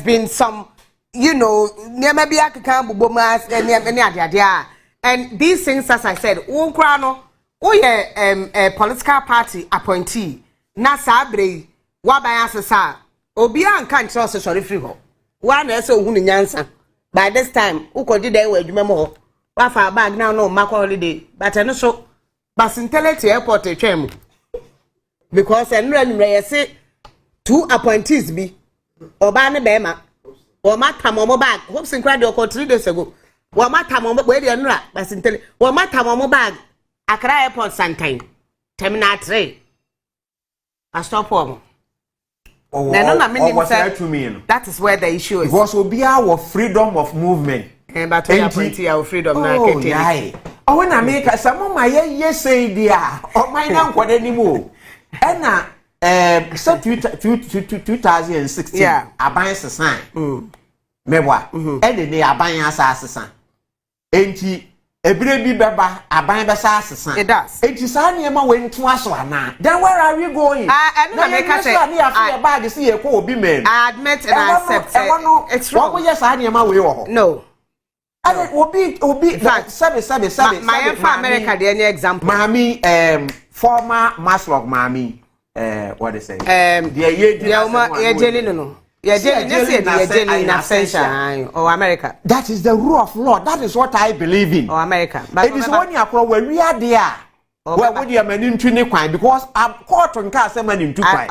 there's been some, you know, maybe I can bubomas and these things, as I said, a political party appointee, na sabre, wabayasa, Obian can't trust a sorry free. One is so nyansa. By this time, who could do that with Memo? Wafa bag now, no, Marco holiday, but I know so. Basintale to airport a chem. Because and when say 2 appointees be Obana Bema or Matamomo bag, hopes and cried your 3 days ago. Or Matamomo, where you are, Basintale, or Matamomo bag, Accra airport sometime. Terminal 3. I stop home. That is where the issue is. Because will be our freedom of movement. And but we appointee our freedom now. Oh, when I make some of my yes say dear, or my now what anymore. And 2016, I buy a sign. Mewa, and they are buying us as a son. Ain't a baby baba, I buy the assassin. It does. It is only a moment to us now. Then where are you going? I bag to see a poor women. I admit and I accept it's wrong. Yes, I am away. No. And it will be fact, Sammy. My America, the any example. Mammy, former Maslog Mammy, what is it? Or America. That is the rule of law. That is what I believe in. Or America. But it is only a pro when we are there. Where would you man into Niquine? Because I'm caught on cast man into Quine.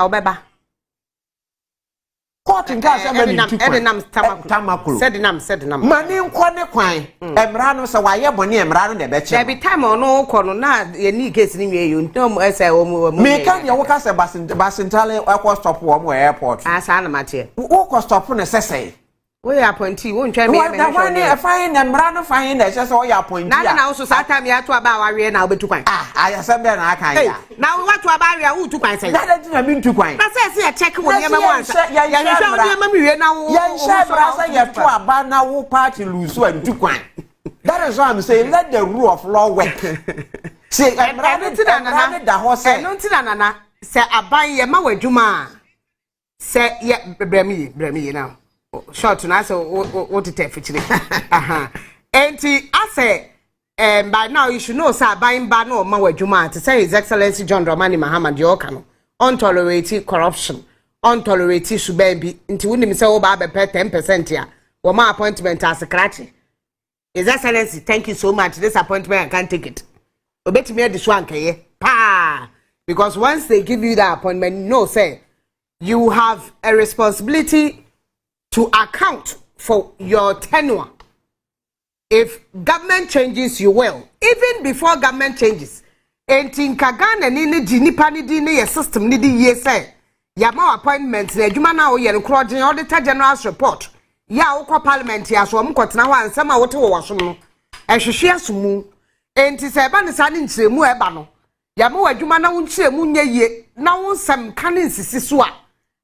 Caught in cast man into Tamaku. Said the number. Money in Quine. Emrano, so why you're money and ran the betcha. Every time or no corner, not any case in you. No, as I will make your work as a Basintale or stop warm airport. As Anamatia. Walk stop on a say. We are appointee, won't try me. I find them run find that's just all your point. Now, so sometime you have to about Aria now, but to quite. I assume that I can. Now, what to about Aria who to quite say? That I mean to quite. That's a check when you once. Yeah, you have to about now party lose and to quite. That is why I'm saying let the rule of law work. Say, I'm running to the horse. I don't see Nana. Say, I buy your Mawa Juma. Say, yeah, Bremi now. Short now, so what to take for today? And I say, by now you should know, sir, buying Bano Mawa Juma to say His Excellency John Dramani Mahama Diokano, untolerated corruption, untolerated Subebi, into winning so about 10% here, or my appointment as a cratchy. His Excellency, thank you so much. This appointment, I can't take it. Obey me at the swank, eh? Pa! Because once they give you that appointment, no, say, you have a responsibility to account for your tenure. If government changes, you will. Even before government changes. And in Kagana, Nini, Jinipani, Dini, system, Nidi, yes, say, Yama appointments, the Jumana, or Yan Auditor General's report. Ya, Oko Parliament, Yaswam, Kotnawa, and some water was and she shares Sumu. And tis a banisan in Semu Ebano. Yamu, Jumana, won't say Munya ye, now some cannon Sisua.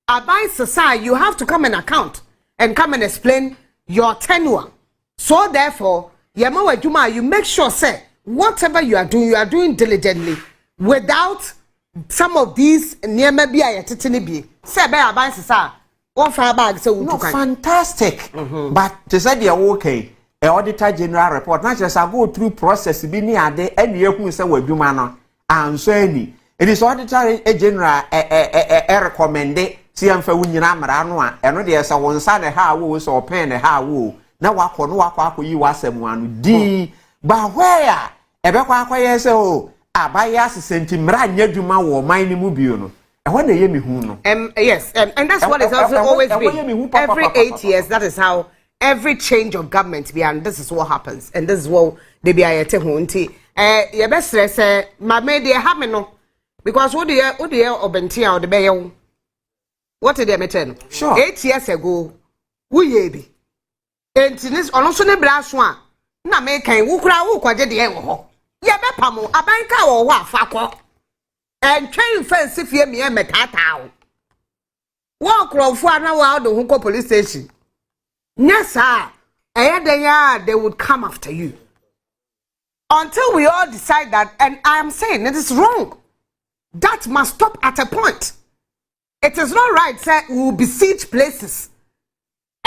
Advice society, you have to come and account. And come and explain your tenure. So therefore, Yamawa Juma, you make sure, say, whatever you are doing diligently, without some of these near maybe I be. Say, by advice, sir, one fire bag, so no, fantastic. But to say they are okay, a auditor general report, not just I go through process, be near there, and you who say, well, Jumana, and so any. It is auditor general recommended. See, I'm for winning Amaranoa, and there's a one side how was or pen a how woo. Now, walk on walk you was someone D. But where? Ever so, I buy us a sentiment, yet you ma or mine mubino. And when they hear me who yes, and that's what it's also always been. Every 8 years, that is how every change of government be, and this is what happens, and this is what they be at hunti. Your best say, my media have no, because what the Obentia or the Bayo. What did they mean? Sure. 8 years ago, we be. And this also the brass one. Na make a wukra wukwaje de ho. Ye bepa mo abanka wo wa fakọ. And train fence fie me metata. Wo krofo ana wa do hu police station. Yes sir. They would come after you. Until we all decide that, and I am saying it is wrong. That must stop at a point. It is not right, sir, we will besiege places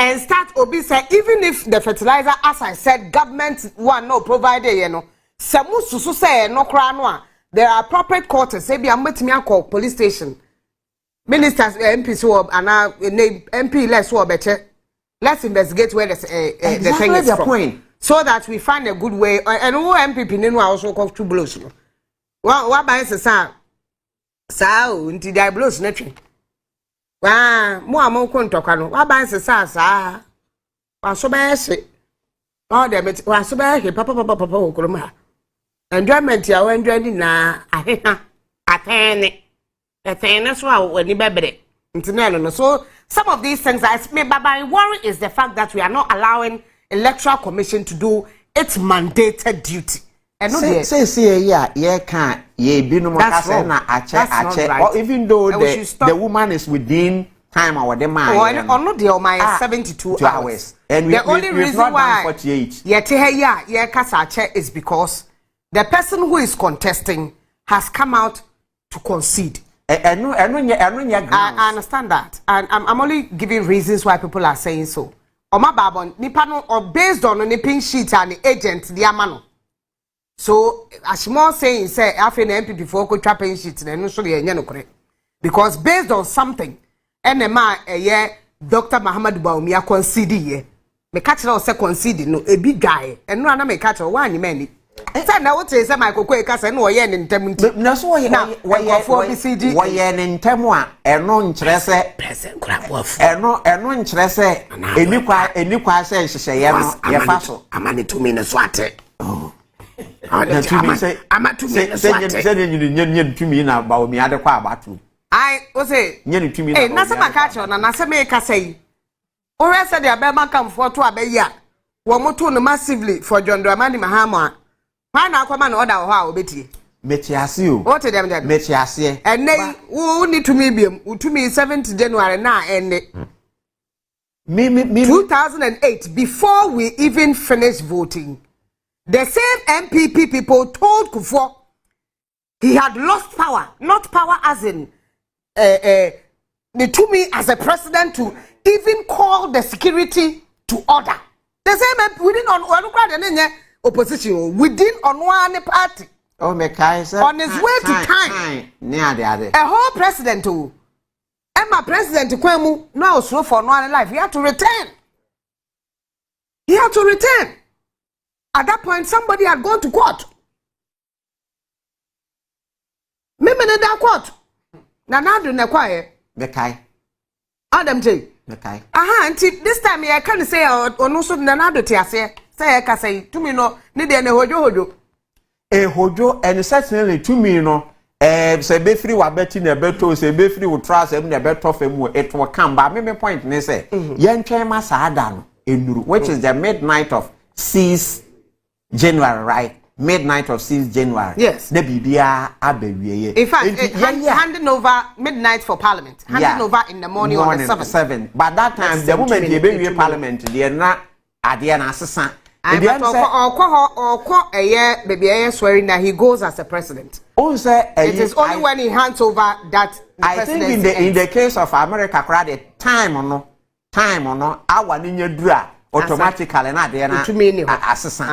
and start obi say even if the fertilizer, as I said, government one no provided, you know, samu susu say no kra no a, there are appropriate quarters. Say be ametimi call police station. Ministers, MPs who are MP less who better. Let's investigate where the thing is from. Point. So that we find a good way. And who MPP ninu also call two blows. What by sa unti die blows nothing. Mo amon Kotoka no. What by sa wa so be se. All them wa so be papa okroma. Enjoyment ya we enjoy na ahena atene. Atene so we ni bebre. No. So some of these things but my worry is the fact that we are not allowing Electoral Commission to do its mandated duty. And no can't na ache or even though the woman is within time or the man or not the my 72 hours. And the only reason why 48 is because the person who is contesting has come out to concede. I understand that, and I'm only giving reasons why people are saying so. Oma babon nipa no or based on the pin sheet and the agent the amano. So as more saying say after the NPP for ko trapping sheet na no so the enye no correct because based on something NMA Dr. Muhammad Bawumia concede ye me catch na say concede no e bi guy and no na me catch one ni mani. Say na what say my kokwe ka say no wo ye ne ntem nti na so wo ye BCG wo ye ne ntem a eno nkyere se present crap eno nkyere se enikwa se hyehyeye no ye fa so amane to me ne so ate na to me say amatu me so ate say nyen to me na Bawumia de kwa Abatoo I o say nyen to me na na say maka na say me ka say o re say de abema kam for to abeya wo moto no massively for John Dramani Mahama. Why na kwama na order ho a obetie metiase o what them there metiase and then who need to me biem to me 7th January na ende me 2008 before we even finished voting the same NPP people told Akufo he had lost power, not power as in to me as a president to even call the security to order. The same within on opposition within Onua party. Oh, me kai say on his way to time. A whole president who Emma president Kwemu now slow for Onua life. He had to return. He had to return. At that point, somebody had gone to court. Me that court. Na do na kwae. Me kai. Adam J. Me kai. Aha, until this time I can say onu so na do tiase. Say ka say to me no ne de na hojo. Hojo and certainly to me no say be free wa beti na beto say be free wo trust em na beto fam it will come but me point ne say yen twen ma saada no enuru which is the midnight of 6 January, right? Midnight of 6 January. Yes. The bibia abewiye. In fact, handing over midnight for Parliament. Handing over in the morning on the 7th. But that time, the moment the baby Parliament, they are not at the assistant. And baby swearing that he goes as a president. It is only when he hands over that. I think in the case of America, time or no, our ninja dra. Automatically na de na assistant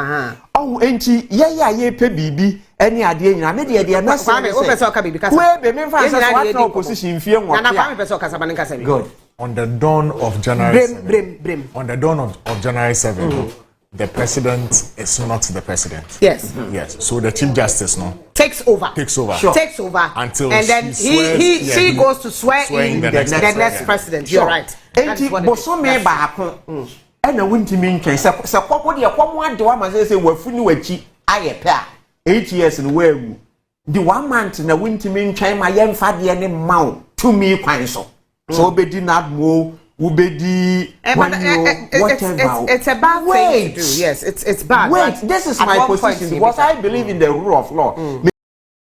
oh enti ye pe bibi eni ade nyina me de na se o pese o ka bibi kasa we be me fa say what no opposition fie nwo na kwa me pese o kasa ban kasa good on the dawn of January 7 brim on the dawn of January 7 the president is not the president. Yes. Yes. So the Chief Justice takes over. Sure. Takes over until and then she goes to swear in the next president. You're right. Enti bosome baako na wuntimi ntwen se kwakwo de kwamo ade wa ma se wafuni wachi ayepe a 8 years no wagu di 1 month na wuntimi ntwen ma yemfa de ne maw to me kwan so obedi na mo ubedi whatever it's a bad thing to do. Yes, it's bad. Wait, this is my position because I believe in the rule of law.